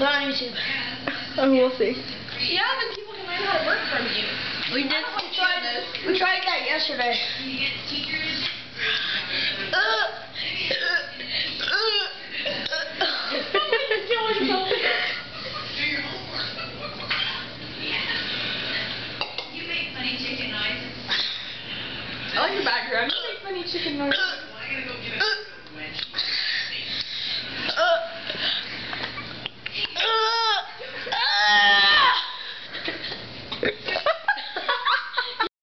But on YouTube. And we'll see. Yeah, but people can learn how to work from you. We tried that yesterday. I like the background. You make funny chicken noises.